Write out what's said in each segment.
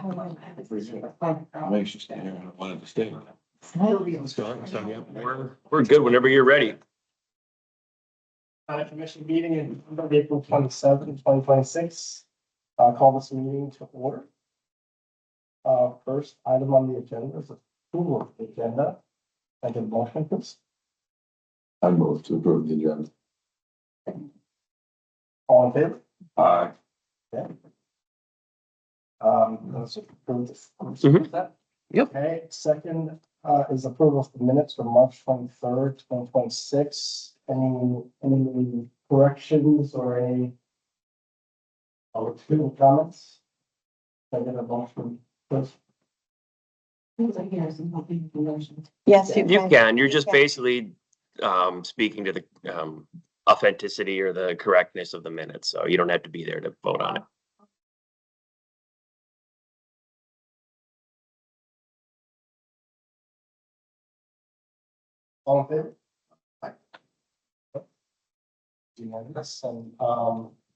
Makes you stand here. I wanted to stay. So, yeah, we're good whenever you're ready. Commission meeting in April 27, 2026. Call this meeting to order. First item on the agenda is approval of the agenda. I get a motion, please. I move to approve the agenda. All in favor? Aye. Okay. Let's approve this. Yep. Okay, second, is approval of the minutes from March 23rd, 2026. Any corrections or any comments? Can I get a motion, please? Yes, You can, you're just basically speaking to the authenticity or the correctness of the minutes, so you don't have to be there to vote on it. All in favor? Aye. Unanimous. And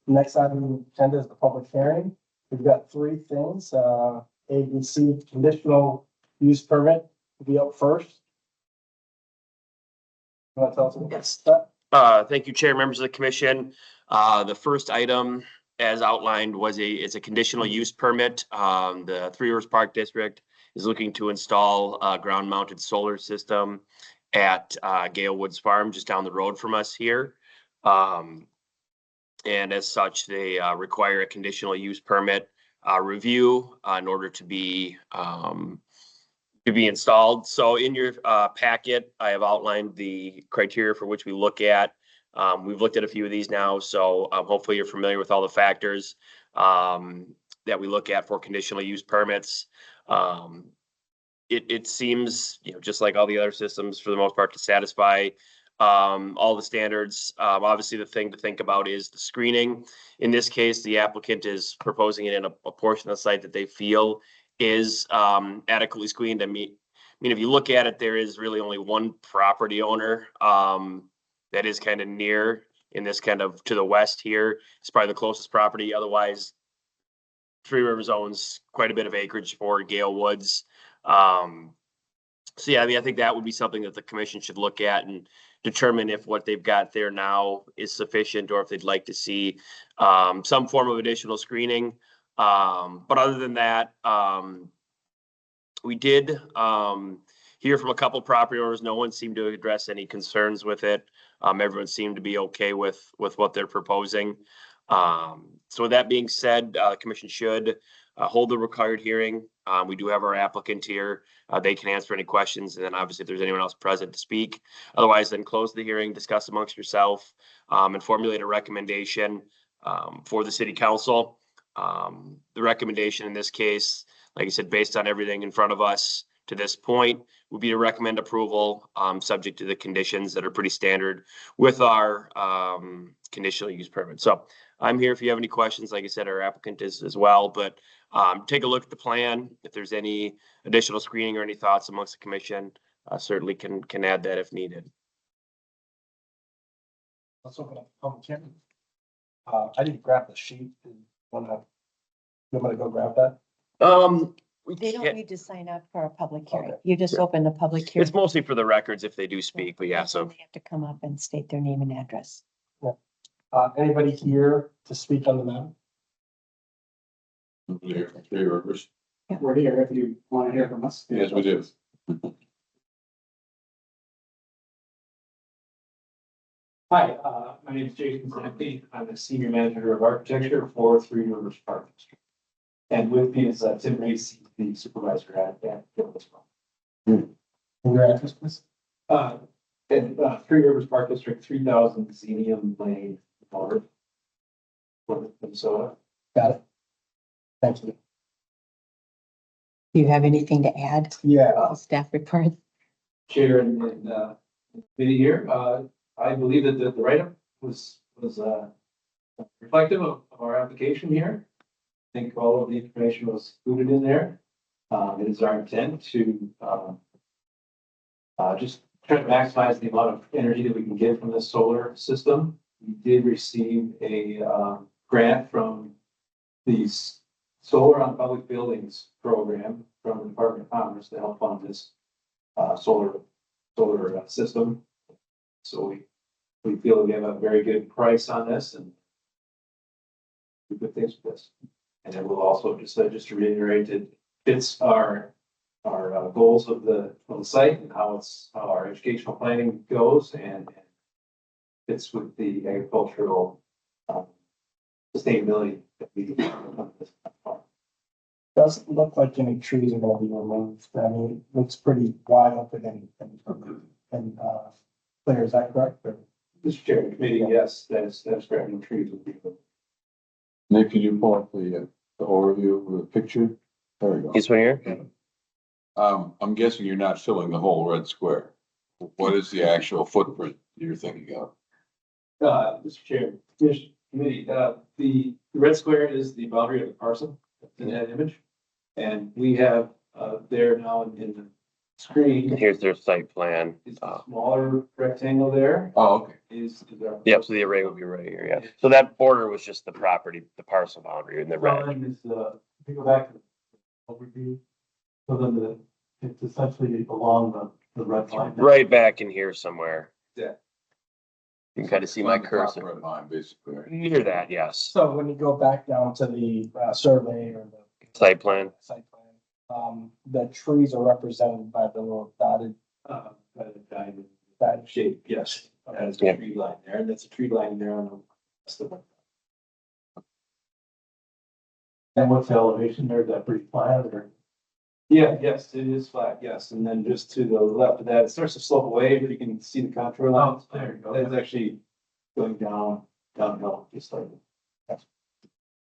next item on the agenda is the public hearing. We've got three things. A, B, C, conditional use permit will be up first. You want to tell us about that? Thank you, Chair, members of the commission. The first item, as outlined, it's a conditional use permit. The Three Rivers Park District is looking to install a ground-mounted solar system at Gale Woods Farm, just down the road from us here. And as such, they require a conditional use permit review in order to be installed. So in your packet, I have outlined the criteria for which we look at. We've looked at a few of these now, so hopefully you're familiar with all the factors that we look at for conditional use permits. It seems, just like all the other systems for the most part, to satisfy all the standards. Obviously, the thing to think about is the screening. In this case, the applicant is proposing it in a portion of the site that they feel is adequately screened. I mean, if you look at it, there is really only one property owner that is kind of near in this kind of to the west here. It's probably the closest property. Otherwise, Three Rivers owns quite a bit of acreage for Gale Woods. So yeah, I mean, I think that would be something that the commission should look at and determine if what they've got there now is sufficient or if they'd like to see some form of additional screening. But other than that, we did hear from a couple property owners. No one seemed to address any concerns with it. Everyone seemed to be okay with what they're proposing. So with that being said, the commission should hold the required hearing. We do have our applicant here. They can answer any questions, and then obviously if there's anyone else present to speak. Otherwise, then close the hearing, discuss amongst yourself, and formulate a recommendation for the city council. The recommendation in this case, like I said, based on everything in front of us to this point, would be to recommend approval, subject to the conditions that are pretty standard with our conditional use permit. So I'm here if you have any questions. Like I said, our applicant is as well, but take a look at the plan. If there's any additional screening or any thoughts amongst the commission, certainly can add that if needed. Let's open up the public hearing. I didn't grab the sheet. You want to go grab that? They don't need to sign up for a public hearing. Okay. You just open the public hearing. It's mostly for the records if they do speak, but yeah, And so. They have to come up and state their name and address. Anybody here to speak on the matter? Here, Three Rivers. We're here if you want to hear from us. Yes, we do. Hi, my name is Jason Zanke. I'm the Senior Manager of Architecture for Three Rivers Park District. And with me is Tim Race, the Supervisor at Gillis Farm. Your address, please. Three Rivers Park District, 3000 Xenium Lane, North, Minnesota. Got it. Thank you. Do you have anything to add? Yeah. Staff report. Chair and committee here, I believe that the write-up was reflective of our application here. I think all of the information was included in there. It is our intent to just try to maximize the amount of energy that we can get from this solar system. We did receive a grant from the solar on public buildings program from the Department of Commerce to help fund this solar system. So we feel we have a very good price on this and do good things with this. And it will also just to reiterate, it fits our goals of the site and how our educational planning goes and fits with the agricultural sustainability that we. Doesn't look like any trees are gonna be removed. I mean, it looks pretty wide open and clear. Is that correct? Or- Mr. Chair, committee, yes, that's correct. No trees will be. Nick, can you pull up the overview of the picture? There we go. This one here? I'm guessing you're not filling the whole red square. What is the actual footprint you're thinking of? Mr. Chair, committee, the red square is the boundary of the parcel in that image. And we have, there now in the screen, Here's their site plan. is the smaller rectangle there Oh, okay. is our. Yep, so the array would be right here, yeah. So that border was just the property, the parcel boundary in the red. Line is, if you go back to the overview, so then it's essentially along the red line. Right back in here somewhere. Yeah. You can kind of see my On the top cursor. red line, basically. right? Near that, yes. So when you go back down to the survey or the Site plan. site plan, the trees are represented by the little dotted, By the diamond dotted shape, yes, that's Yeah. a tree line there, and that's a tree line there on the rest of it. And what's the elevation there, is that pretty flat or? Yeah, yes, it is flat, yes, and then just to the left of that, it starts to slope away, if you can see the contour lines. There you go. It's actually going downhill, just like.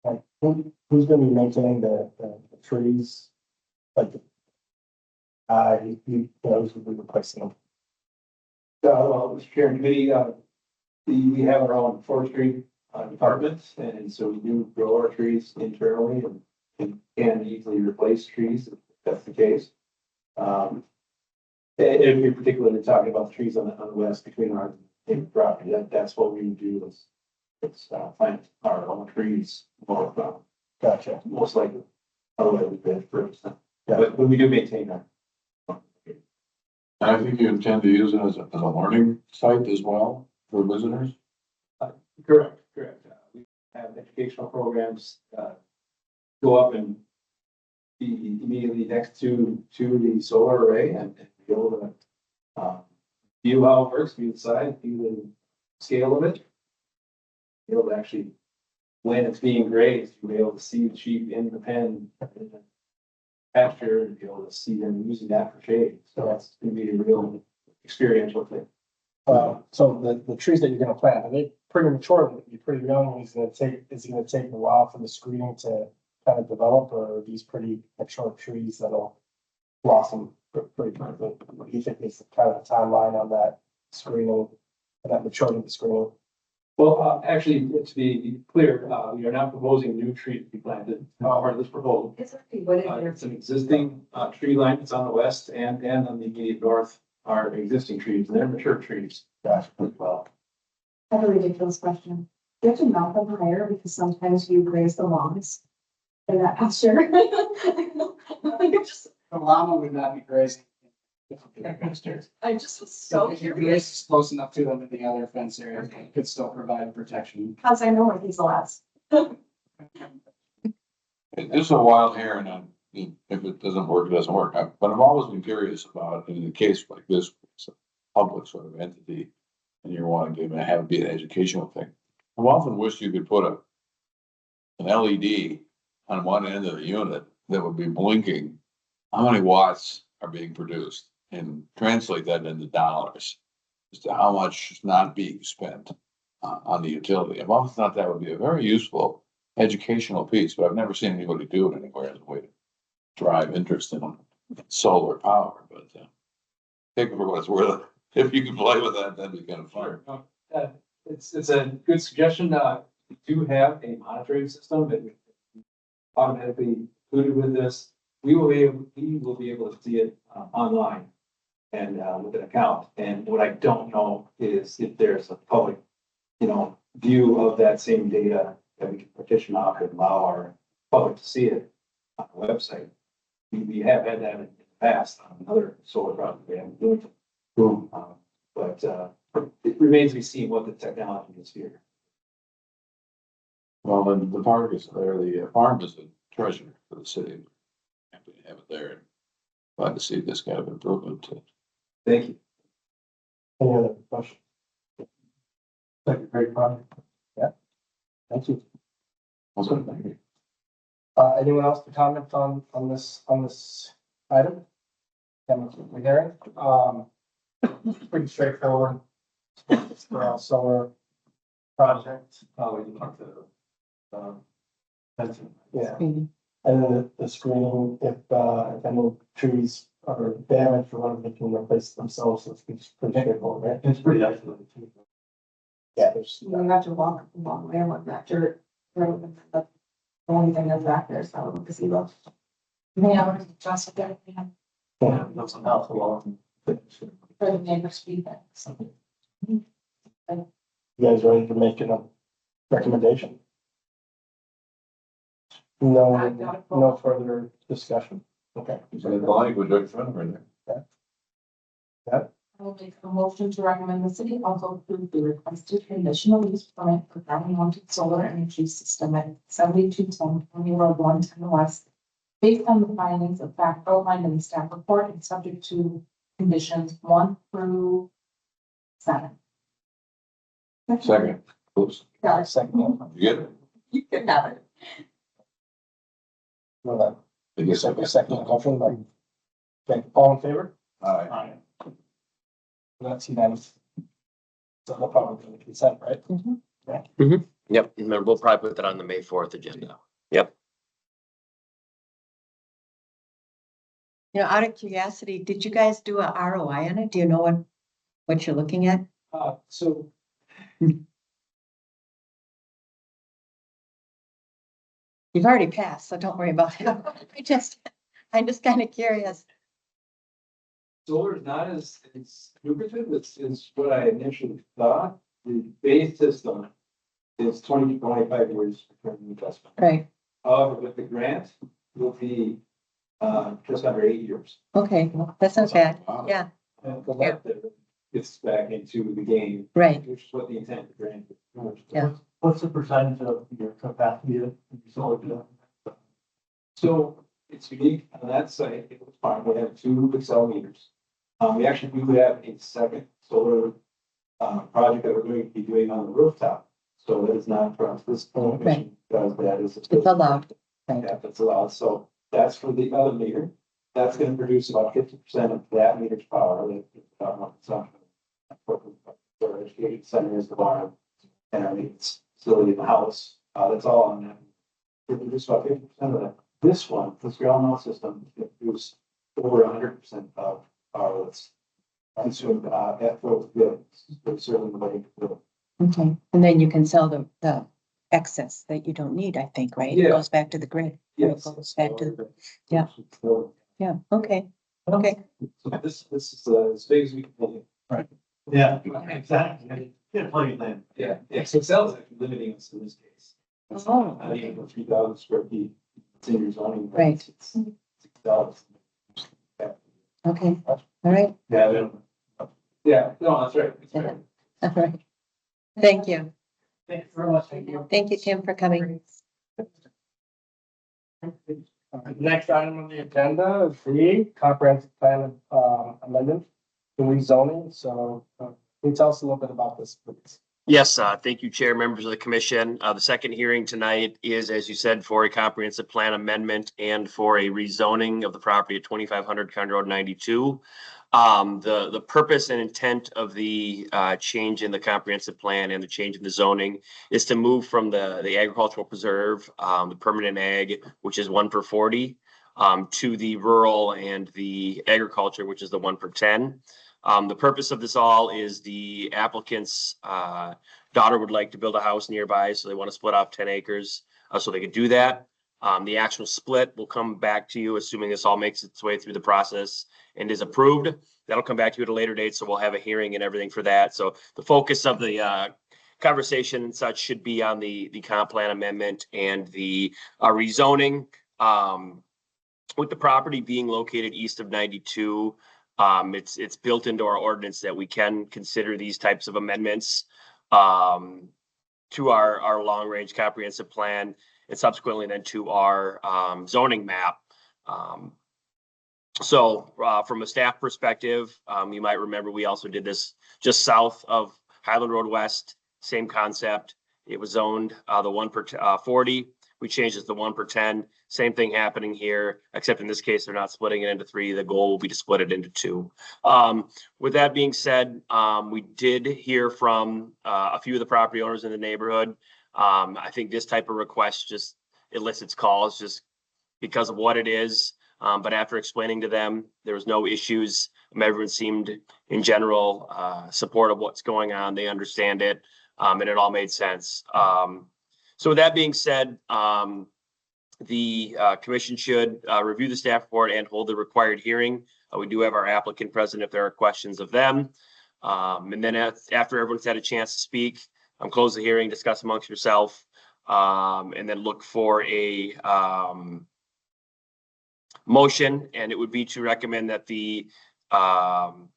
Like, who's gonna be maintaining the trees? Like, you know, who's gonna be replacing them? Well, Mr. Chair and committee, we have our own forestry department, and so we do grow our trees internally and can easily replace trees if that's the case. If you're particularly talking about the trees on the west between our property, that's what we would do is plant our own trees more, Gotcha. most likely. Otherwise, we bid first. But we do maintain that. And I think you intend to use it as a learning site as well for visitors? Correct. We have educational programs, go up and be immediately next to the solar array and be able to, view how it works, view the size, view the scale of it. Be able to actually, when it's being grazed, you'll be able to see the sheep in the pen, in the pasture, and be able to see them using that for shade. So that's gonna be a real experiential thing. So the trees that you're gonna plant, are they pretty mature, will be pretty young, is it gonna take a while for the screening to kind of develop, or are these pretty mature trees that'll blossom pretty quickly? What do you think is kind of the timeline on that screening, that maturity of the screening? Well, actually, to be clear, we are not proposing new trees to be planted, part of this proposal. It's already what it It's an existing, tree line that's on the west and on the immediate north are existing trees, and they're mature trees. Gotcha. As well. I have a ridiculous question. Do you have to mount them higher because sometimes you graze the lawns in that pasture? You're just- The llama would not be grazing. I just was so If your curious, graze is close enough to them in the other fence area, it could still provide protection. because I know where he's allowed. This is a wild hair and if it doesn't work, it doesn't work. But I've always been curious about, in a case like this, it's a public sort of entity. And you're wanting to have it be an educational thing. I've often wished you could put an LED on one end of the unit that would be blinking. How many watts are being produced and translate that into dollars as to how much is not being spent on the utility. I've often thought that would be a very useful educational piece, but I've never seen anybody do it anywhere as a way to drive interest in solar power, but take it for what it's worth. If you can play with that, that'd be kind of fun. It's a good suggestion. We do have a monitoring system that we automatically included with this. We will be able to see it online and with an account. And what I don't know is if there's a public, view of that same data that we can partition off and allow our public to see it on the website. We have had that in the past on other solar projects we haven't doing. But it remains to be seen what the technology is here. Well, and the park is there, the farm is a treasure for the city. Happy to have it there, and glad to see this kind of improvement. Thank you. Any other questions? Great project. Yeah. Thank you. Also, thank you. Anyone else to comment on this item? We're hearing, pretty straightforward. Solar project. We can talk to, Yeah, and then the screening, if any trees are damaged or whatever, they can replace themselves, so it's pretty straightforward, right? it's pretty isolated too. Yeah, there's, You have to walk a long way along that dirt road, and that's the only thing that's back there, so the gazebo. Yeah, just there, yeah, That's an awful lot. for the neighbor's feedback. you guys ready to make a recommendation? No further discussion, okay. So the language right in front of her there. I will make a motion to recommend the city council approve the requested conditional use permit for ground mounted solar energy system at 7210 County Road 110 West. Based on the findings of fact outlined in the staff report and subject to conditions 1 through 7. Second, oops, Yeah, Second, you get it? you can have it. well, I guess I second motion, like, okay, all in favor? Aye. That's unanimous. So no problem with the consent, right? Yep, and then we'll probably put that on the May 4th agenda. Yep. You know, out of curiosity, did you guys do a ROI on it? Do you know what you're looking at? So. You've already passed, so don't worry about it. I'm just kind of curious. Solar is not as lucrative as what I initially thought. The base system is 20 to 25 years return on investment. Right, However, with the grant, it will be just under 8 years. okay, that's not bad. Wow. Yeah, And the left gets back into the game, right, which is what the intent of the grant is. Yeah. What's the percentage of your capacity of solar? So it's unique on that site. It was fine. We have 2 Excel meters. We actually do have a second solar project that we're going to be doing on the rooftop. So that is not for us. This commission does that is. it's allowed. Right. Yeah, that's allowed. So that's for the other meter. That's going to produce about 50% of that meter's power. Consumption. For education center is the bar and our maintenance facility in the house. That's all on that. It produces about 50% of that. This one, this ground mount system, it produces over 100% of power that's consumed at full goods. Certainly the way. Okay, and then you can sell the excess that you don't need, I think, right? It Yeah. goes back to the grid. Yes. It goes back to, yeah. yeah, okay, okay. So this is as big as we can make it. Right. Yeah, exactly. Yeah, plug it in. Yeah, so Excel is actually limiting us in this case. Oh. I mean, 3,000 square feet, it's in your zoning. but Right. It's Excel. Okay, all right, Yeah. Yeah, no, that's right. It's fair. all right. Thank you. Thank you very much. Thank you. Thank you, Kim, for coming. Next item on the agenda is the comprehensive plan amendment to rezoning. So can you tell us a little bit about this, please? Yes, thank you, Chair, members of the commission. The second hearing tonight is, as you said, for a comprehensive plan amendment and for a rezoning of the property at 2500 County Road 92. The purpose and intent of the change in the comprehensive plan and the change in the zoning is to move from the agricultural preserve, the permanent ag, which is 1 per 40, to the rural and the agriculture, which is the 1 per 10. The purpose of this all is the applicant's daughter would like to build a house nearby, so they want to split off 10 acres so they could do that. The actual split will come back to you, assuming this all makes its way through the process and is approved. That'll come back to you at a later date, so we'll have a hearing and everything for that. So the focus of the conversation and such should be on the comp plan amendment and the rezoning. With the property being located east of 92, it's built into our ordinance that we can consider these types of amendments to our long-range comprehensive plan and subsequently then to our zoning map. So from a staff perspective, you might remember we also did this just south of Highland Road West, same concept. It was zoned the 1 per 40. We changed it to 1 per 10. Same thing happening here, except in this case, they're not splitting it into 3. The goal will be to split it into 2. With that being said, we did hear from a few of the property owners in the neighborhood. I think this type of request just elicits calls just because of what it is. But after explaining to them, there was no issues. Everyone seemed in general support of what's going on. They understand it, and it all made sense. So with that being said, the commission should review the staff report and hold the required hearing. We do have our applicant present if there are questions of them. And then after everyone's had a chance to speak, close the hearing, discuss amongst yourself, and then look for a motion, and it would be to recommend that the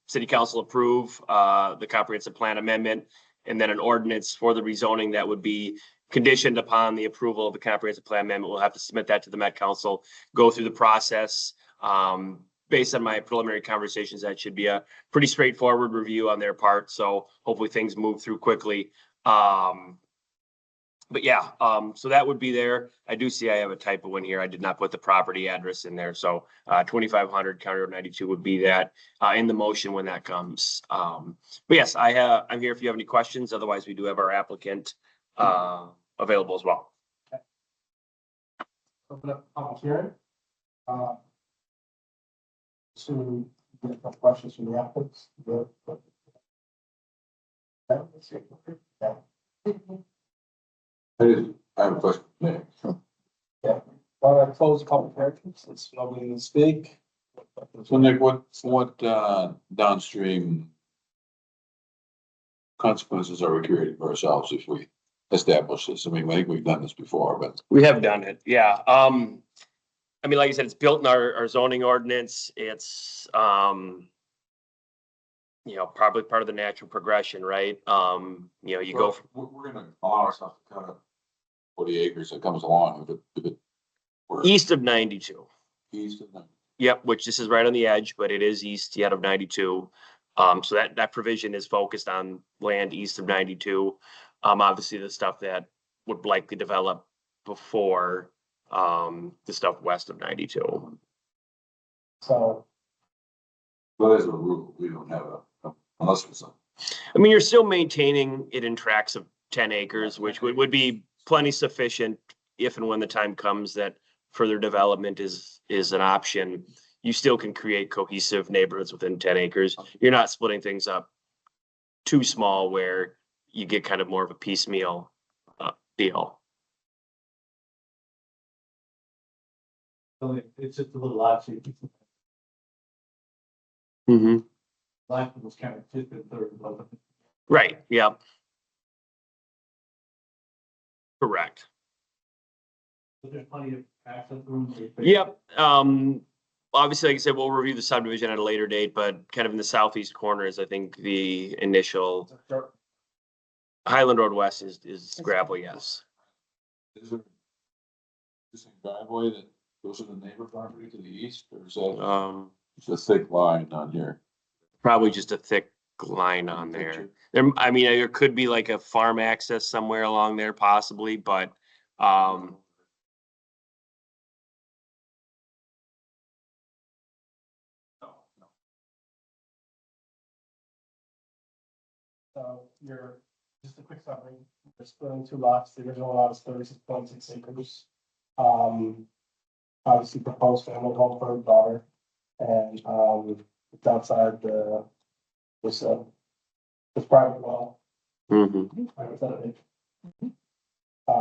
city council approve the comprehensive plan amendment, and then an ordinance for the rezoning that would be conditioned upon the approval of the comprehensive plan amendment. We'll have to submit that to the Met Council, go through the process. Based on my preliminary conversations, that should be a pretty straightforward review on their part. So hopefully things move through quickly. But yeah, so that would be there. I do see I have a typo in here. I did not put the property address in there. So 2500 County Road 92 would be that in the motion when that comes. But yes, I'm here if you have any questions. Otherwise, we do have our applicant available as well. Open up public hearing. To get some questions from the applicants. I have a question. Well, I close the public hearing since nobody can speak. So Nick, what downstream consequences are we creating for ourselves if we establish this? I mean, I think we've done this before, but. We have done it, yeah. I mean, like I said, it's built in our zoning ordinance. It's, probably part of the natural progression, right? You go. We're gonna allow ourselves to cut up 40 acres that comes along if it. East of 92. East of them. Yep, which this is right on the edge, but it is east yet of 92. So that provision is focused on land east of 92. Obviously the stuff that would likely develop before the stuff west of 92. So, But as a rule, we don't have unless it's a. I mean, you're still maintaining it in tracts of 10 acres, which would be plenty sufficient if and when the time comes that further development is an option. You still can create cohesive neighborhoods within 10 acres. You're not splitting things up too small where you get kind of more of a piecemeal deal. It's just a little lot, so Mm-hmm. life was kind of just a third of it. Right, yeah. Correct. But there's plenty of access room. Yep. Obviously, like I said, we'll review the subdivision at a later date, but kind of in the southeast corner is, I think, the initial Highland Road West is gravel, yes. Is there this driveway that goes to the neighbor property to the east, or is that it's a thick line on here? Probably just a thick line on there. I mean, there could be like a farm access somewhere along there possibly, but So you're, just a quick summary, you're splitting 2 lots, the original lot is 36.6 acres. Obviously proposed family home for a daughter, and it's outside this private well. mhm. Right, is that it?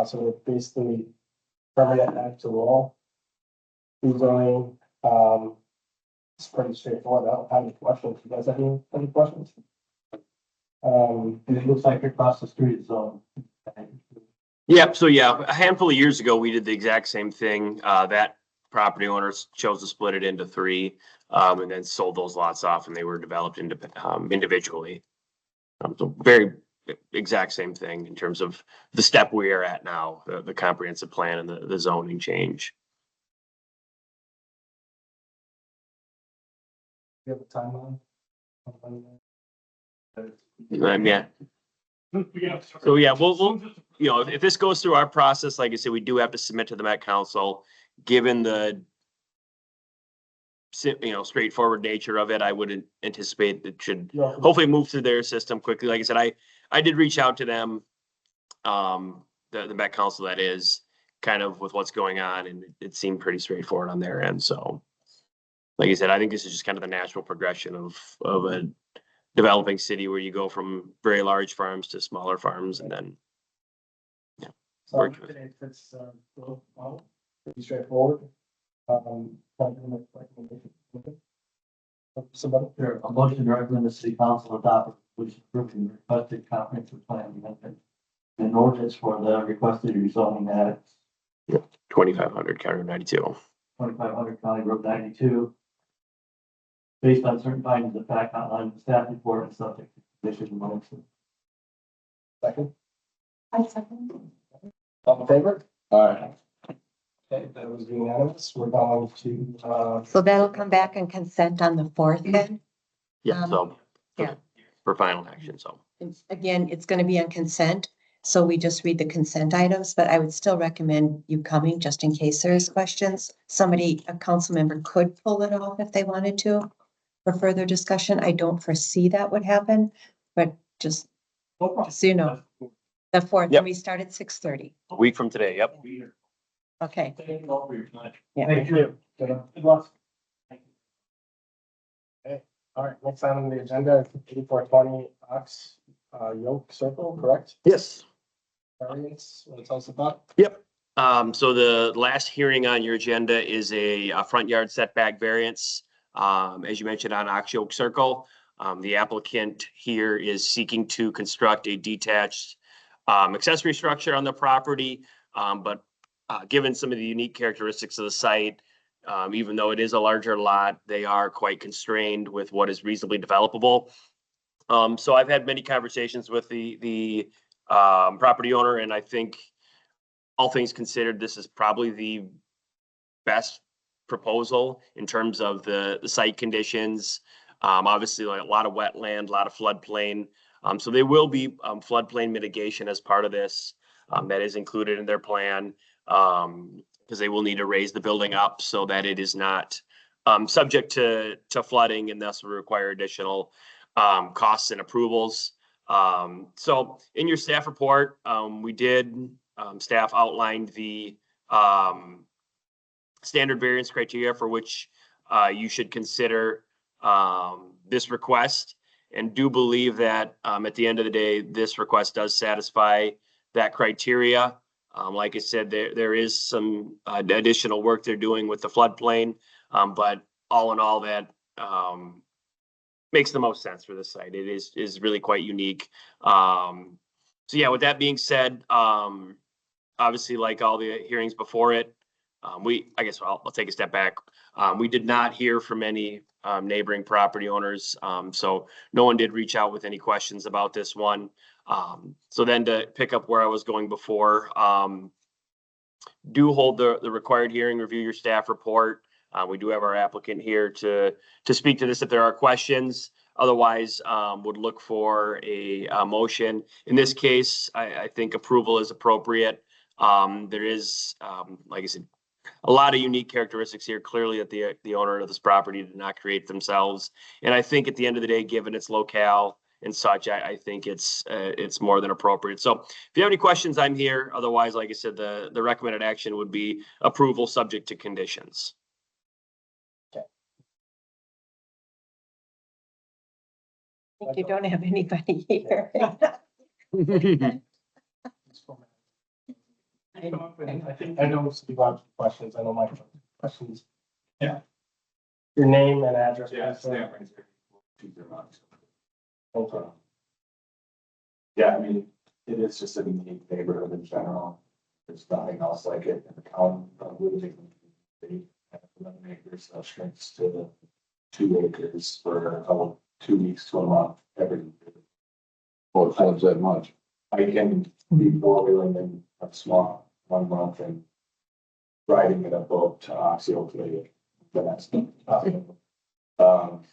So we're basically permanent act to all. Rezoning, it's pretty straightforward, I don't have any questions, you guys have any questions? Um, And it looks like across the street, so. Yep, so yeah, a handful of years ago, we did the exact same thing. That property owners chose to split it into three, and then sold those lots off and they were developed individually. So very exact same thing in terms of the step we are at now, the comprehensive plan and the zoning change. you have a timeline? Yeah. So yeah, we'll, you know, if this goes through our process, like I said, we do have to submit to the Met Council. Given the straightforward nature of it, I would anticipate it should hopefully move through their system quickly. Like I said, I did reach out to them, the Met Council that is, kind of with what's going on, and it seemed pretty straightforward on their end. So, like I said, I think this is just kind of the natural progression of a developing city where you go from very large farms to smaller farms and then. So Worked with. it's, well, pretty straightforward. Somebody? There, a motion to recommend the city council adopt, which approving requested comprehensive plan amendment. An ordinance for the requested rezoning at 2,500 County Road 92. 2500 County Road 92. Based on certain findings of fact outlined in the staff report and subject to conditions and motion. Second, I second. all in favor? Alright, Okay, that was unanimous. We're going to, So that'll come back and consent on the 4th then? Yeah, so. yeah. For final action, so. Again, it's gonna be on consent, so we just read the consent items, but I would still recommend you coming just in case there's questions. Somebody, a council member could pull it off if they wanted to for further discussion. I don't foresee that would happen, but just so you know, the 4th, Yep. we start at 6:30. A week from today, yep. Okay. Thank you all for your time. Yeah. thank you. Good luck. Okay, all right, next item on the agenda, 8420 Ox, Yoke Circle, correct? Yes. Variance, what tell us about? Yep. So the last hearing on your agenda is a front yard setback variance. As you mentioned on Ox Yoke Circle, the applicant here is seeking to construct a detached accessory structure on the property. But given some of the unique characteristics of the site, even though it is a larger lot, they are quite constrained with what is reasonably developable. So I've had many conversations with the property owner, and I think all things considered, this is probably the best proposal in terms of the site conditions. Obviously, like a lot of wetland, a lot of floodplain. So there will be floodplain mitigation as part of this. That is included in their plan, because they will need to raise the building up so that it is not subject to flooding, and thus will require additional costs and approvals. So in your staff report, we did, staff outlined the standard variance criteria for which you should consider this request, and do believe that at the end of the day, this request does satisfy that criteria. Like I said, there is some additional work they're doing with the floodplain, but all in all, that makes the most sense for this site. It is really quite unique. So yeah, with that being said, obviously, like all the hearings before it, I guess I'll take a step back. We did not hear from any neighboring property owners, so no one did reach out with any questions about this one. So then to pick up where I was going before, do hold the required hearing, review your staff report. We do have our applicant here to speak to this if there are questions. Otherwise, would look for a motion. In this case, I think approval is appropriate. There is, like I said, a lot of unique characteristics here, clearly that the owner of this property did not create themselves. And I think at the end of the day, given its locale and such, I think it's more than appropriate. So if you have any questions, I'm here. Otherwise, like I said, the recommended action would be approval subject to conditions. I think you don't have anybody here. I think, I know Steve has questions, I know my questions. Yeah. Your name and address. please, sir. Thank you. Yeah, I mean, it is just a unique neighborhood in general. There's nothing else like it in the county. Probably 11 acres that shrinks to 2 acres for about 2 weeks to a month every year. Well, it floods that much. I can be four-wheeling in a small 1 month and riding in a boat to Oxio Lake. The next thing. I'm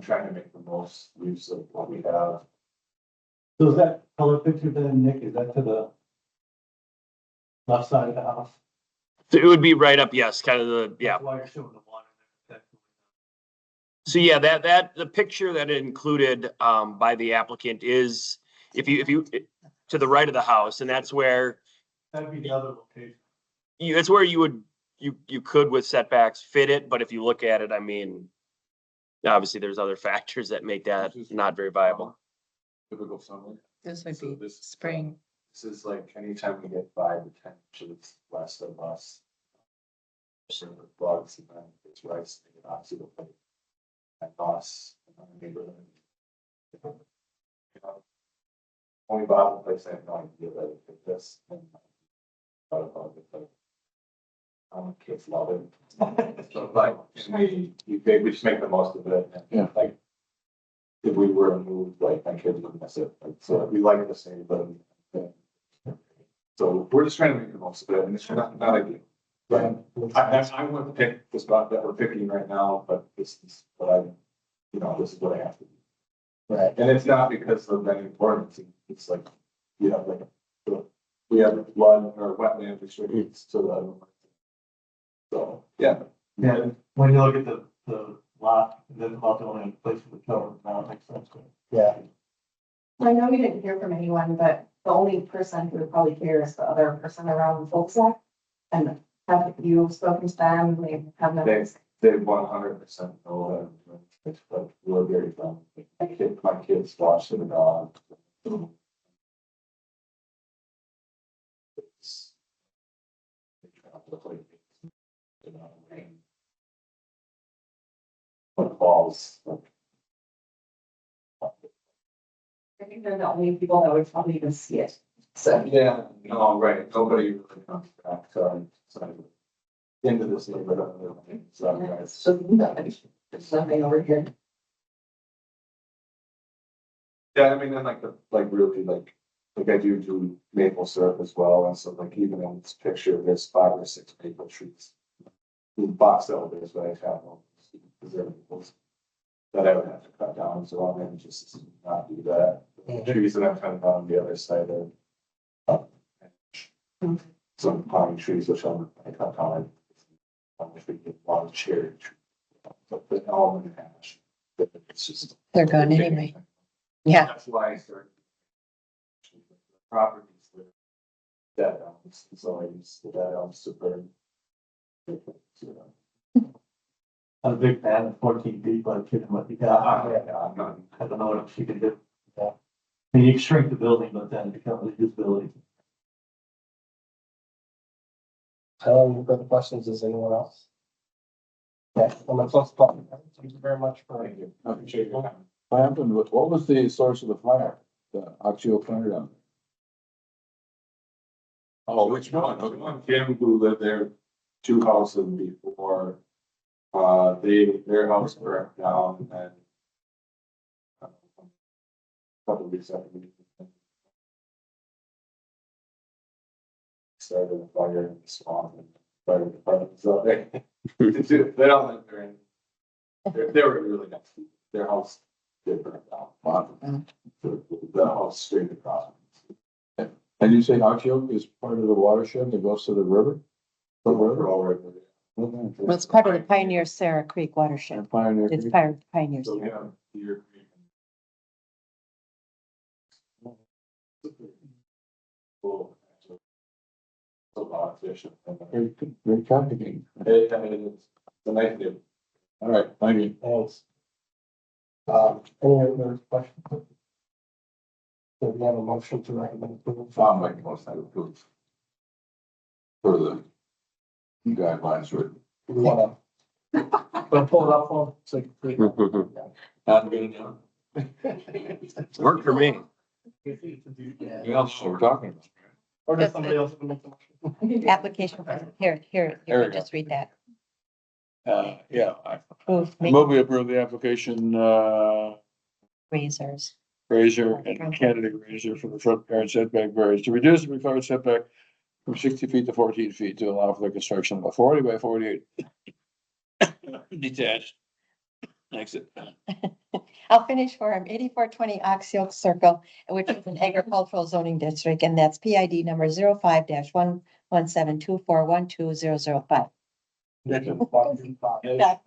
trying to make the most use of what we have. So is that color picture then, Nick, is that to the left side of the house? So it would be right up, yes, kind of the, yeah. That's why you're showing the water there. So yeah, the picture that included, by the applicant is, if you, to the right of the house, and that's where That'd be the other location. that's where you could with setbacks fit it, but if you look at it, I mean, obviously there's other factors that make that not very viable. Typical summer. This would So be this- spring. This is like anytime we get 5 to 10 inches west of us. Sort of bugs and then it's rice and Oxio Lake. And us in our neighborhood. You know, only bottom place I have no idea that it did this. And thought about it, but kids love it. So like, we just make the most of it. And, Yeah. Like, if we were to move, like, my kids would miss it. Like, so we like the same, but. So we're just trying to make the most of it, and it's not ideal. But I wouldn't pick the spot that we're picking right now, but this is what this is what I have to do. Right. And it's not because of any importance, it's like, we have flood or wetland restrictions to the. So, yeah. Yeah, when you look at the lot, that's about the only place for the cover, now it makes sense. Yeah, I know you didn't hear from anyone, but the only person who would probably care is the other person around Folksack. And have you spoken to them? They have no. They 100% know that, it's like, we're very fun. My kids watch the dog. It's. They try not to look like, you know, When balls, like. I think they're the only people that would probably even see it. So. Yeah, no, right, nobody really comes back to, into this neighborhood. So, It's just nothing. There's nothing over here. yeah, I mean, then like really like I do maple syrup as well, and so like even in this picture, there's 5 or 6 maple trees. In box elders, but I have preserve maples that I would have to cut down, so I'll maybe just not do that. The trees that I'm cutting down on the other side are some pine trees, which I cut down. If we get a lot of cherry trees, but the elm and ash, it's just. They're gone anyway. Yeah. That's why I started. Properties with dead elms, so I use the dead elms to burn. I'm a big fan of 14 feet, but kidding what you got. I'm not. I don't know what else you can do. Yeah. I mean, you can shrink the building, but then it becomes a usability. any further questions, is anyone else? Yeah, I'm gonna close the public. Thank you very much for. Thank you. I appreciate your time. What happened, what was the source of the fire? The Oxio fire down there? Oh, which one? Kim, who lived there 2 houses before, their house burned down and. Couple of weeks after we. Started a fire in the swamp and fire department, so they don't live there. They were really nice. Their house did burn down. Wow. The house straight across. And you say Oxio is part of the watershed that goes to the river? The river? All right. Well, it's part of the Pioneer Sarah Creek watershed. And Pioneer It's Creek? part of Pioneer So, Sarah. yeah, you're. Cool. So lot efficient. Very complicated. I mean, it's a nice deal. All right, thank you. Thanks. Any other questions? Do we have a motion to recommend approval? I'll make most of it. For the guidelines written. Do we wanna? But pull it up for, so you can. Not good enough. Worked for me. Anything else we're talking about? Or does somebody else want to make the motion? Application, here, you There we can go. just read that. Yeah, I Approve, make move we approve the application, razors. Razor and Kennedy Razor for the front yard setback variance to reduce the required setback from 60 feet to 14 feet to allow for the construction of a 40 by 48 detached exit. I'll finish for him, 8420 Ox Yoke Circle, which is an agricultural zoning district, and that's PID number 05-11724120005.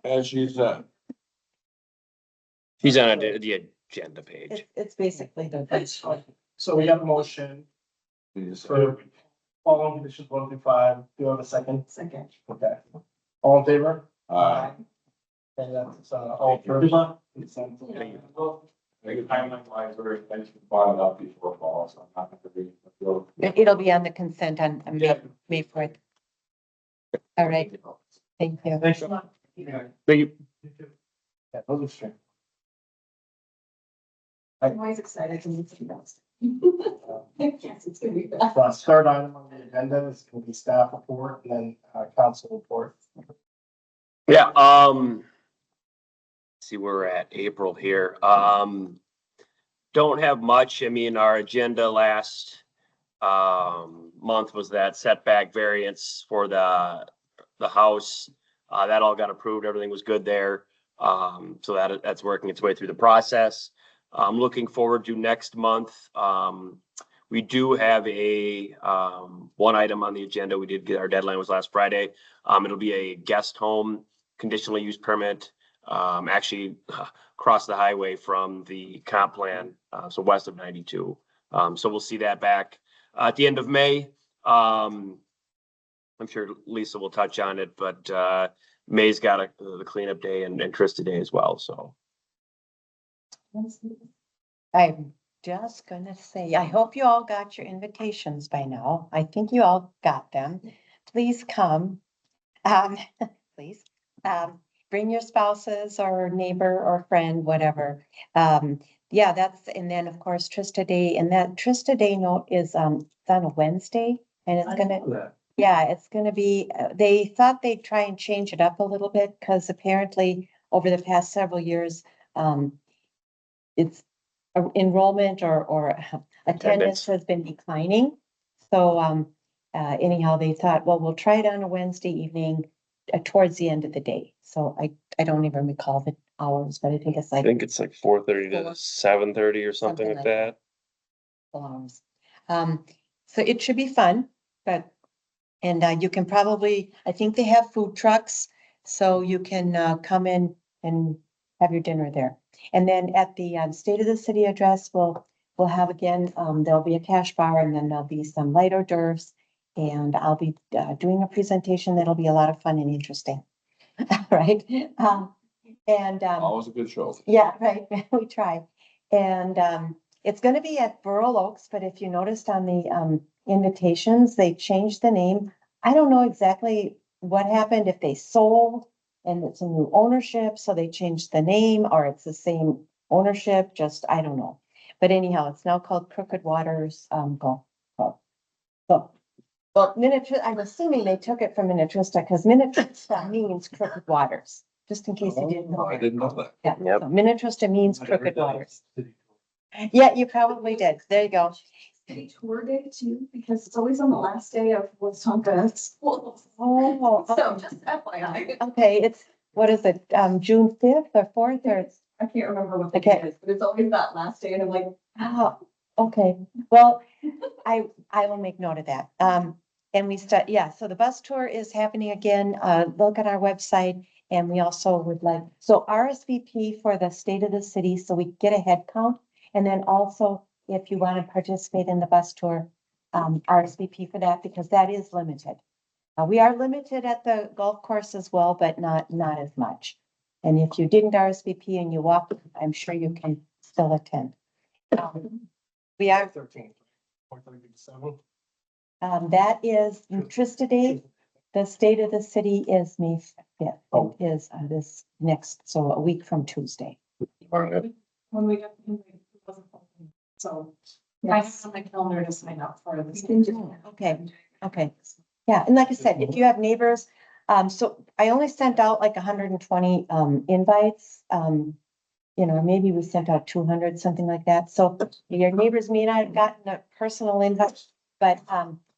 As she said. He's on the agenda page. It's basically the. So we have a motion for following conditions 1 through 5. Do you have a second? Second. Okay. All in favor? Uh, Okay, that's, all approved. Consent. Thank you. Like timeline wise, we're expecting to file it up before fall, so I'm not gonna be. It'll be on the consent on May 4th. All right, thank you. Thanks. Thank you. Yeah, those are strange. I'm always excited to meet you guys. Yes, it's gonna be bad. Third item on the agenda is going to be staff report and then, council report. Yeah, see where we're at, April here. Don't have much. I mean, our agenda last month was that setback variance for the house. That all got approved. Everything was good there. So that's working its way through the process. I'm looking forward to next month. We do have a one item on the agenda. We did get, our deadline was last Friday. It'll be a guest home conditional use permit, actually across the highway from the comp plan, so west of 92. So we'll see that back at the end of May. I'm sure Lisa will touch on it, but May's got the cleanup day and Trista Day as well, so. I'm just gonna say, I hope you all got your invitations by now. I think you all got them. Please come. Please, bring your spouses or neighbor or friend, whatever. Yeah, that's, and then of course Trista Day, and that Trista Day note is, it's on a Wednesday and it's gonna. Yeah, it's gonna be, they thought they'd try and change it up a little bit, because apparently over the past several years, it's enrollment or attendance has been declining. So, anyhow, they thought, well, we'll try it on a Wednesday evening towards the end of the day. So I don't even recall the hours, but I think it's I like think it's like 4:30 to 7:30 or something like that. hours. So it should be fun, but, and you can probably, I think they have food trucks, so you can come in and have your dinner there. And then at the State of the City address, we'll have again, there'll be a cash bar, and then there'll be some light hors d'oeuvres. And I'll be doing a presentation that'll be a lot of fun and interesting. Right? Always a good show. Yeah, right, we try. And it's gonna be at Burl Oaks, but if you noticed on the invitations, they changed the name. I don't know exactly what happened, if they sold and it's a new ownership, so they changed the name, or it's the same ownership, just, I don't know. But anyhow, it's now called Crooked Waters Golf Club. So, well, Minnetrista, I'm assuming they took it from Minnetrista, because Minnetrista means crooked waters, just in case you didn't know. I didn't know that. Yeah, Yep. so Minnetrista means crooked waters. Yeah, you probably did. There you go. City tour day too, because it's always on the last day of Wisconsin school. Oh, So just FYI, okay, it's, what is it, June 5th or 4th or? I can't remember what the Okay. date is, but it's always that last day and I'm like, Oh, okay, well, I will make note of that. And we start, yeah, so the bus tour is happening again. Look at our website. And we also would like, so RSVP for the State of the City, so we get a head count. And then also, if you want to participate in the bus tour, RSVP for that, because that is limited. We are limited at the golf course as well, but not as much. And if you didn't RSVP and you walk, I'm sure you can still attend. We are, 13th, 4:30 to 7. that is Trista Day. The State of the City is May 5th. Oh. It is this next, so a week from Tuesday. when we got, it wasn't. So I have on my calendar to sign up for this. Okay, okay. Yeah, and like I said, if you have neighbors, so I only sent out like 120 invites. You know, maybe we sent out 200, something like that. So your neighbors may not have gotten a personal invite, but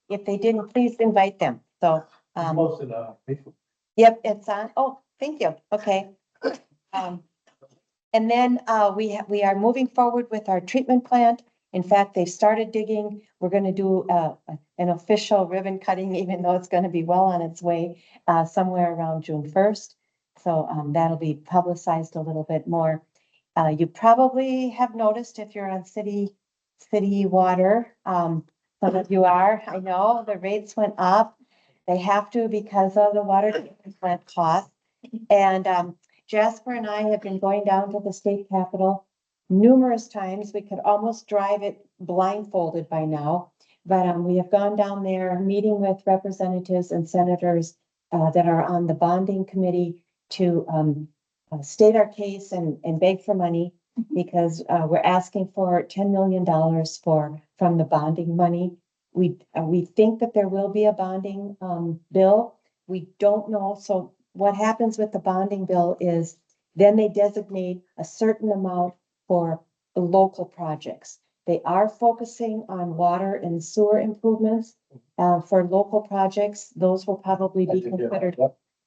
if they didn't, please invite them. So, Posted, Facebook. yep, it's on. Oh, thank you. Okay. And then we are moving forward with our treatment plant. In fact, they've started digging. We're going to do an official ribbon cutting, even though it's going to be well on its way somewhere around June 1st. So that'll be publicized a little bit more. You probably have noticed if you're on city water, some of you are, I know, the rates went up. They have to because of the water treatment plant cost. And Jasper and I have been going down to the state capitol numerous times. We could almost drive it blindfolded by now. But we have gone down there, meeting with representatives and senators that are on the bonding committee to state our case and beg for money because we're asking for $10 million from the bonding money. We think that there will be a bonding bill. We don't know. So what happens with the bonding bill is then they designate a certain amount for the local projects. They are focusing on water and sewer improvements for local projects. Those will probably be considered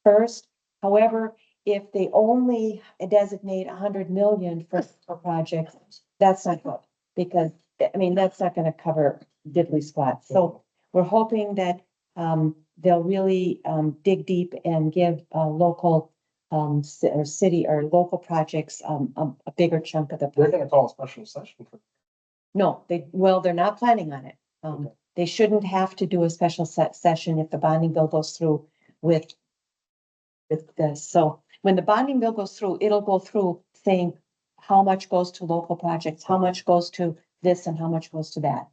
first. However, if they only designate 100 million for projects, that's not good because I mean, that's not going to cover diddly squat. So we're hoping that they'll really dig deep and give local or city or local projects a bigger chunk of the. They're gonna call a special session for. No, they're not planning on it. Okay. They shouldn't have to do a special session if the bonding bill goes through with this. So when the bonding bill goes through, it'll go through saying how much goes to local projects, how much goes to this and how much goes to that.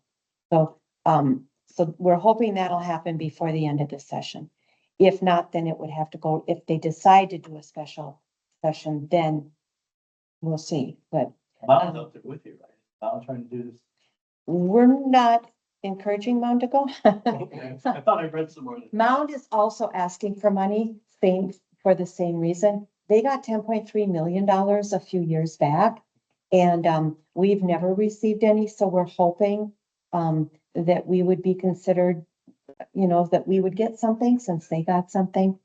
So, so we're hoping that'll happen before the end of this session. If not, then it would have to go, if they decide to do a special session, then we'll see, but Mountain's up there with you, right? I'm trying to do this. we're not encouraging Mound to go. I thought I read somewhere. Mound is also asking for money, for the same reason. They got $10.3 million a few years back. And we've never received any, so we're hoping that we would be considered, you know, that we would get something since they got something.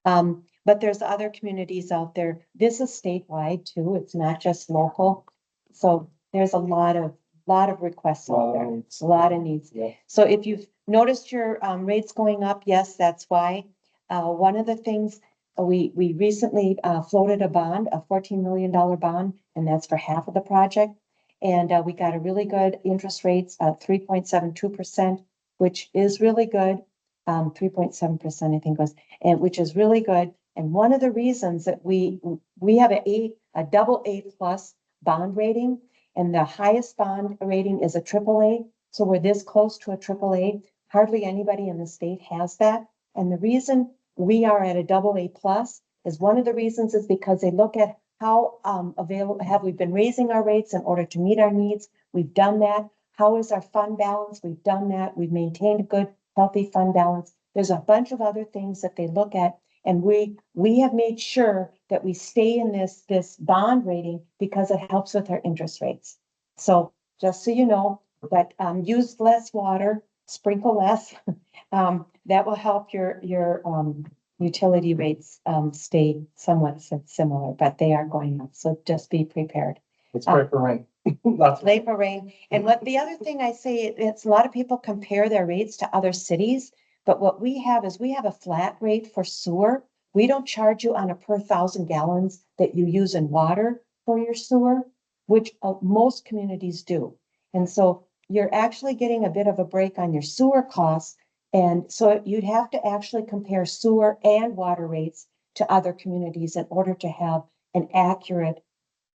But there's other communities out there. This is statewide too. It's not just local. So there's a lot of requests out there. It's a lot of needs. Yeah. So if you've noticed your rates going up, yes, that's why. One of the things we recently floated a bond, a $14 million bond, and that's for half of the project. And we got a really good interest rates of 3.72%, which is really good. 3.7%, I think was, and which is really good. And one of the reasons that we have a double A plus bond rating, and the highest bond rating is a AAA. So we're this close to a AAA. Hardly anybody in the state has that. And the reason we are at a double A plus is one of the reasons is because they look at how available have we been raising our rates in order to meet our needs. We've done that. How is our fund balance? We've done that. We've maintained a good, healthy fund balance. There's a bunch of other things that they look at. And we have made sure that we stay in this bond rating because it helps with our interest rates. So just so you know, but use less water, sprinkle less. That will help your utility rates stay somewhat similar, but they are going up. So just be prepared. Let's pray for rain. Lots of- Late for rain. And what the other thing I say, it's a lot of people compare their rates to other cities, but what we have is we have a flat rate for sewer. We don't charge you on a per 1,000 gallons that you use in water for your sewer, which most communities do. And so you're actually getting a bit of a break on your sewer costs. And so you'd have to actually compare sewer and water rates to other communities in order to have an accurate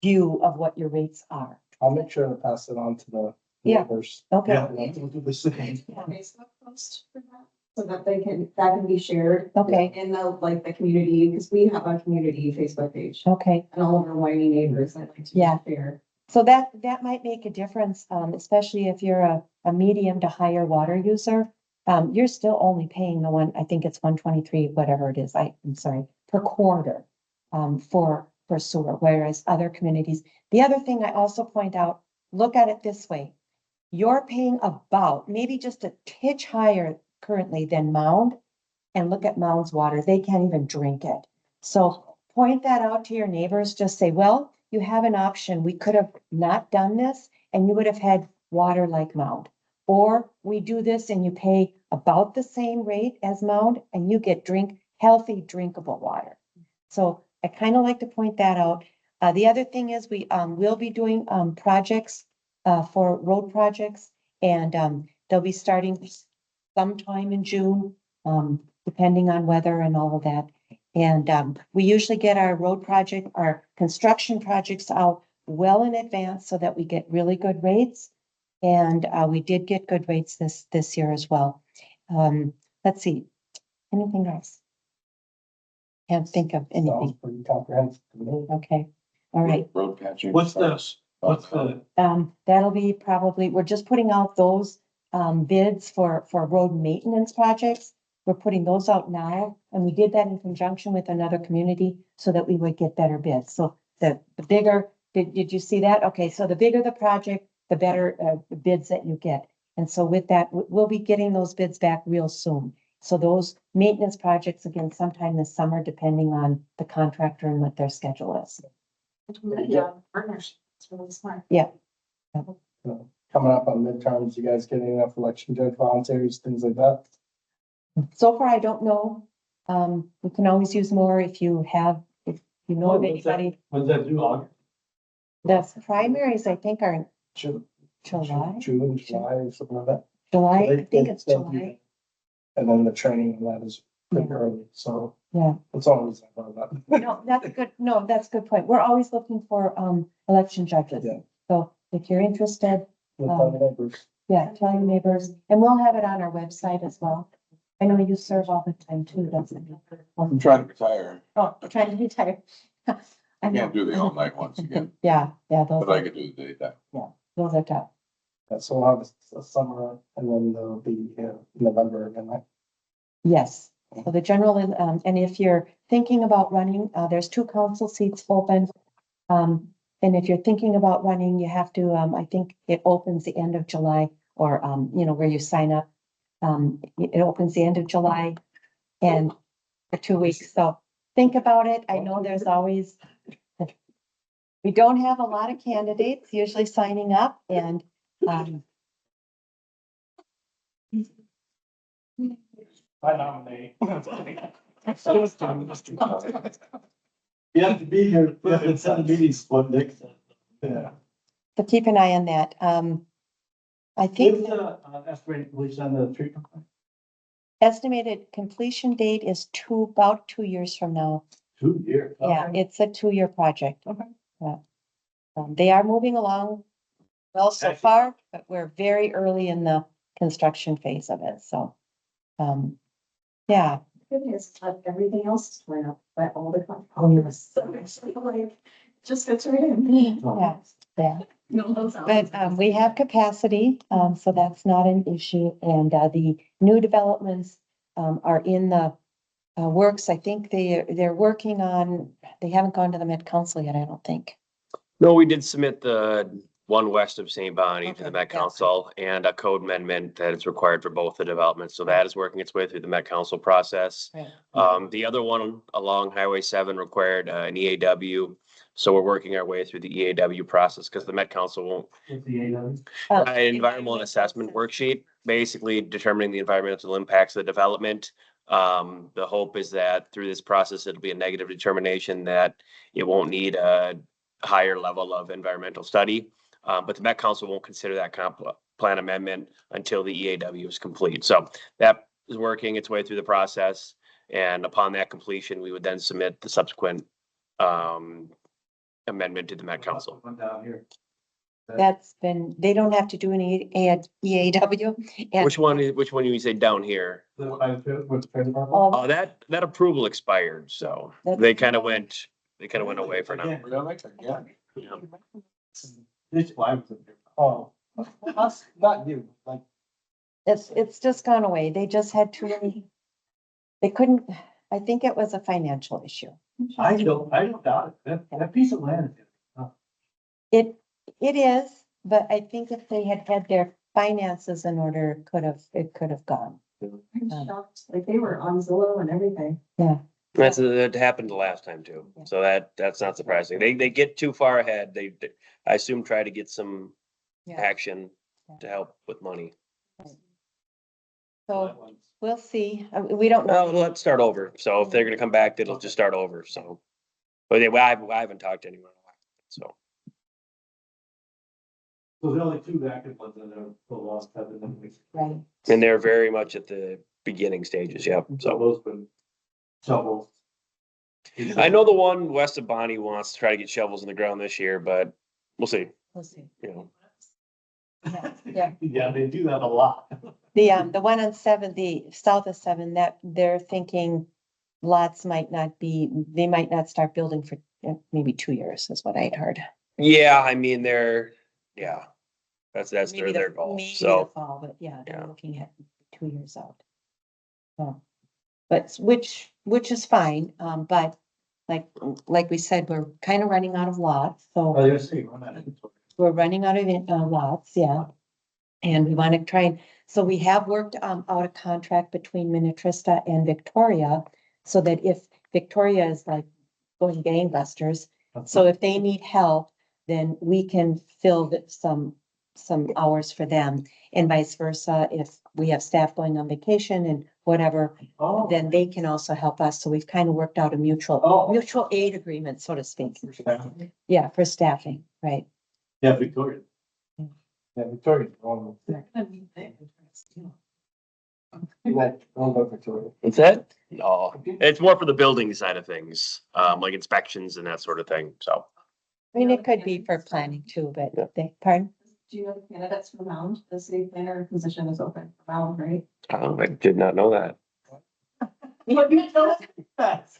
view of what your rates are. I'll make sure to pass it on to the Yeah. neighbors. Okay. Yeah, we'll do the same. Facebook post for that, so that that can be shared Okay. in the community, because we have a community Facebook page Okay. and all of our whiny neighbors, I'd like to Yeah. share. So that might make a difference, especially if you're a medium to higher water user. You're still only paying the one, I think it's 123, whatever it is, I'm sorry, per quarter, for sewer, whereas other communities. The other thing I also point out, look at it this way. You're paying about, maybe just a titch higher currently than Mound, and look at Mound's water, they can't even drink it. So point that out to your neighbors, just say, well, you have an option, we could have not done this, and you would have had water like Mound. Or we do this and you pay about the same rate as Mound, and you get healthy, drinkable water. So I kind of like to point that out. The other thing is we will be doing projects for road projects, and they'll be starting sometime in June, depending on weather and all of that. And we usually get our construction projects out well in advance so that we get really good rates. And we did get good rates this year as well. Let's see, anything else? Can't think of Sounds anything. pretty comprehensive to me. Okay, all right. Road patching. What's the, That'll be probably, we're just putting out those bids for road maintenance projects. We're putting those out now, and we did that in conjunction with another community so that we would get better bids. So the bigger, did you see that? Okay, so the bigger the project, the better bids that you get. And so with that, we'll be getting those bids back real soon. So those maintenance projects, again, sometime this summer, depending on the contractor and what their schedule is. Yeah, partnership, it's really smart. Coming up on midterms, you guys getting enough election judge volunteers, things like that? So far, I don't know. We can always use more if you know of anybody. when's that due, August? The primaries, I think, are in June, July, June, July, something like that. July, They- I think they- it's they'll do July. that. And then the training and that is pretty early, so. Yeah. That's all I'm saying about that. That's a good point. We're always looking for election judges. Yeah. So if you're interested, With our neighbors. yeah, tell your neighbors, and we'll have it on our website as well. I know you serve all the time too, doesn't it? I'm trying to retire. Oh, trying to retire. I can't do the all night ones again, Yeah, but I could do the daytime. those are tough. Yeah, so we'll have a summer and then there'll be November again, right? Yes, so the general, and if you're thinking about running, there's 2 council seats open. And if you're thinking about running, you have to, I think it opens the end of July, or, where you sign up. It opens the end of July and for 2 weeks, so think about it. I know there's always, we don't have a lot of candidates usually signing up, and, I nominate. You have to be here, it's a meeting split, Nick. Yeah. so keep an eye on that. I think. What's the estimated completion on the treatment plant? Estimated completion date is about 2 years from now. 2 years. Yeah, it's a 2-year project. Okay. Yeah. They are moving along well so Excellent. far, but we're very early in the construction phase of it, so. Yeah, Good news, but everything else is going up by all the. Oh, yes. So it's like, just fits right in. yeah. No, those out. But we have capacity, so that's not an issue. And the new developments are in the works. I think they're working on, they haven't gone to the Met Council yet, I don't think. No, we did submit the one west of St. Bonnie to the Okay, Met yeah. Council and a code amendment that is required for both the developments. So that is working its way through the Met Council process. Right. The other one along Highway 7 required an EAW. So we're working our way through the EAW process because the Met Council won't. What's the AW? An environmental assessment worksheet, basically determining the environmental impacts of the development. The hope is that through this process, it'll be a negative determination that it won't need a higher level of environmental study. But the Met Council won't consider that comp plan amendment until the EAW is complete. So that is working its way through the process. And upon that completion, we would then submit the subsequent amendment to the Met Council. One down here. That's been, they don't have to do any EAW. and- Which one you say down here? With the trailer park? Oh, That approval expired, so That's- they kind of went away for now. Really? Again? Yeah. This why was it? Oh, us, not you, like, It's just gone away. They just had too many. They couldn't, I think it was a financial issue. I don't doubt it. That piece of land. It, it is, but I think if they had had their finances in order, it could have gone. I'm shocked, like they were on Zillow and everything. Yeah. That happened the last time too. Yeah. So that's not surprising. They get too far ahead. I assume try to get some Yeah. action Yeah. to help with money. So we'll see. We don't Well, know. let's start over. So if they're gonna come back, it'll just start over. So. But yeah, I haven't talked to anyone. So. So the only two active ones that are the lost have been. Right. And they're very much at the beginning stages. Yep. So So those been shovels. I know the one west of Bonnie wants to try to get shovels in the ground this year, but we'll see. We'll see. You know. Yeah. Yeah, they do that a lot. The one on 7, the south of 7, that they're thinking lots might not be, they might not start building for maybe 2 years is what I'd heard. Yeah, I mean yeah. That's Maybe their the, goal. maybe the So fall, but yeah, Yeah. they're looking at 2 years out. So, but which is fine, but like we said, we're kind of running out of lots, so. Oh, you're saying, run that inventory. We're running out of lots, yeah. And we want to try and, so we have worked out a contract between Minnetrista and Victoria. So that if Victoria is like going gangbusters, so if they need help, then we can fill some hours for them. And vice versa, if we have staff going on vacation and whatever, Oh. then they can also help us. So we've kind of worked out a Oh. mutual aid agreement, so to speak. Yeah, for staffing, right. Yeah, Victoria. yeah, Victoria's wrong. They're gonna be big. Like, wrong about Victoria. What's that? No, it's more for the building side of things, like inspections and that sort of thing. So. I mean, it could be for planning too, but pardon? Do you have candidates for Mound? The city planner position is open for Mound, right? Oh, I did not know that. What you tell us?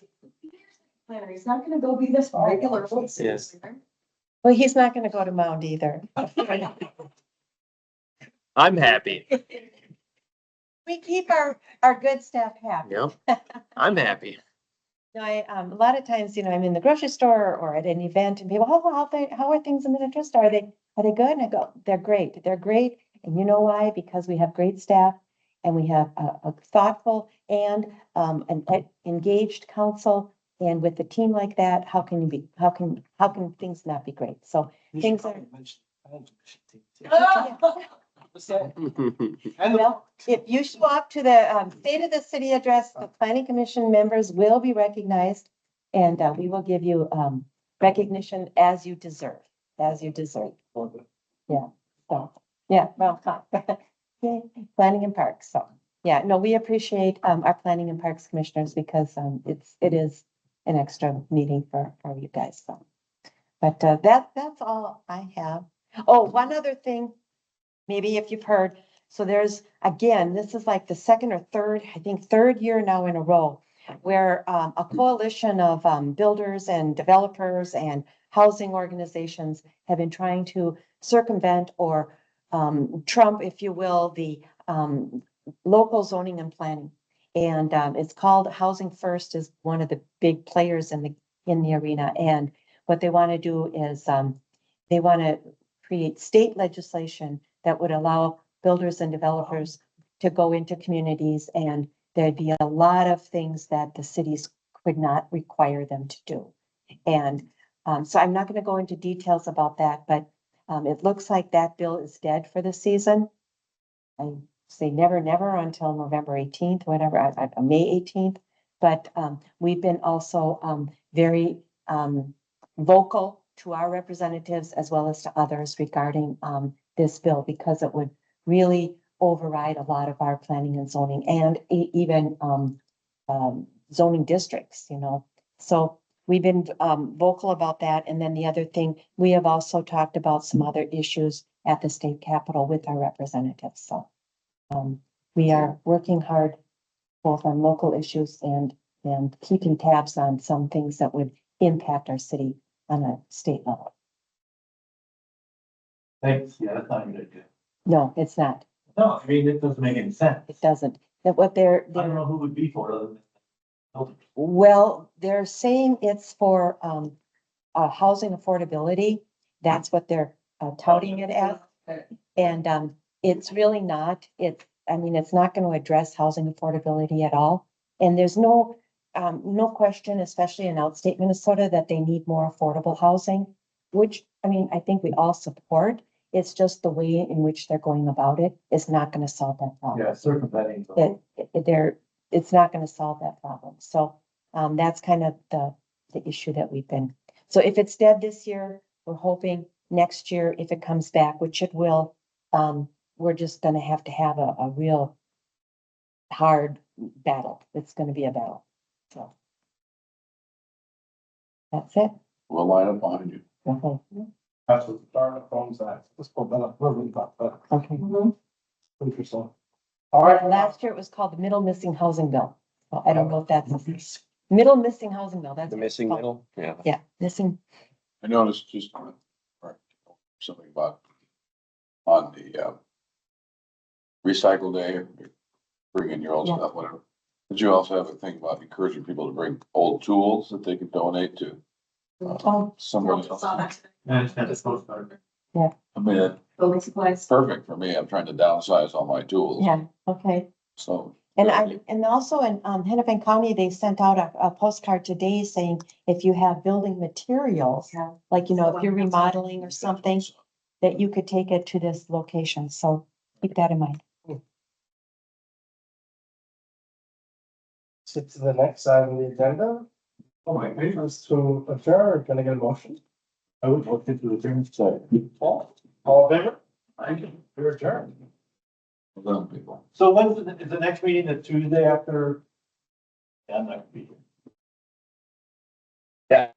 Planner, he's not gonna go be this regular. Yes. Well, he's not gonna go to Mound either. I'm happy. We keep our good staff happy. Yep. I'm happy. No, a lot of times, I'm in the grocery store or at an event and people, how are things in Minnetrista? Are they good? And I go, they're great. They're great. And you know why? Because we have great staff and we have a thoughtful and an engaged council. And with a team like that, how can things not be great? So things are. Well, if you show up to the State of the City address, the planning commission members will be recognized. And we will give you recognition as you deserve, Yeah, so, yeah, well, yeah, planning and parks, so, yeah, no, we appreciate our planning and parks commissioners because it is an extra meeting for you guys, so. But that's all I have. Oh, one other thing, maybe if you've heard, so there's, again, this is like the second or third, I think third year now in a row, where a coalition of builders and developers and housing organizations have been trying to circumvent or trump, if you will, the local zoning and planning. And it's called Housing First is one of the big players in the arena. And what they want to do is they want to create state legislation that would allow builders and developers to go into communities, and there'd be a lot of things that the cities could not require them to do. And so I'm not going to go into details about that, but it looks like that bill is dead for the season. I say never, never until November 18th, whatever, May 18th. But we've been also very vocal to our representatives as well as to others regarding this bill, because it would really override a lot of our planning and zoning and even zoning districts, So we've been vocal about that. And then the other thing, we have also talked about some other issues at the state capitol with our representatives. So we are working hard both on local issues and keeping tabs on some things that would impact our city on a state level. Thanks, yeah, that's not a good idea. No, it's not. No, I mean, it doesn't make any sense. It doesn't. That what they're, I don't know who would be for it other than builders. well, they're saying it's for, housing affordability. That's what they're touting it as. And, it's really not. I mean, it's not going to address housing affordability at all. And there's no question, especially in outstate Minnesota, that they need more affordable housing, which, I mean, I think we all support. It's just the way in which they're going about it is not going to solve that problem. Yeah, circumventing. the- It's not gonna solve that problem. So, that's kind of the issue that we've been. So if it's dead this year, we're hoping next year, if it comes back, which it will, we're just gonna have to have a real hard battle. It's gonna be a battle, so. That's it. We'll line up behind you. Okay, That's what the Dartmouth Homes Act, let's pull that up, where we got that, okay. interesting. All right, Last year it was called the Middle Missing Housing Bill. Well, I don't know if that's, Middle Missing Housing Bill, that's. The what it's missing called. middle, yeah. Yeah, missing, I noticed just, right, something about on the, recycle day, bring in your own Yeah. stuff, whatever. But you also have a thing about encouraging people to bring old tools that they can donate to. oh, Someone else. I understand it's postcard. I mean, it's Building supplies. perfect for me. I'm trying to downsize all my tools. yeah, okay. So. And also in, Hennepin County, they sent out a postcard today saying if you have building materials, like, if you're remodeling or something, that you could take it to this location. So keep that in mind. to the next item on the agenda, Oh, my goodness. is to adjourn, can I get a motion? I would look into the terms. All in favor? Thank you. You're adjourned. Well done, people. So when's is the next meeting, the Tuesday after? Yeah, I'm not gonna be here. Yeah.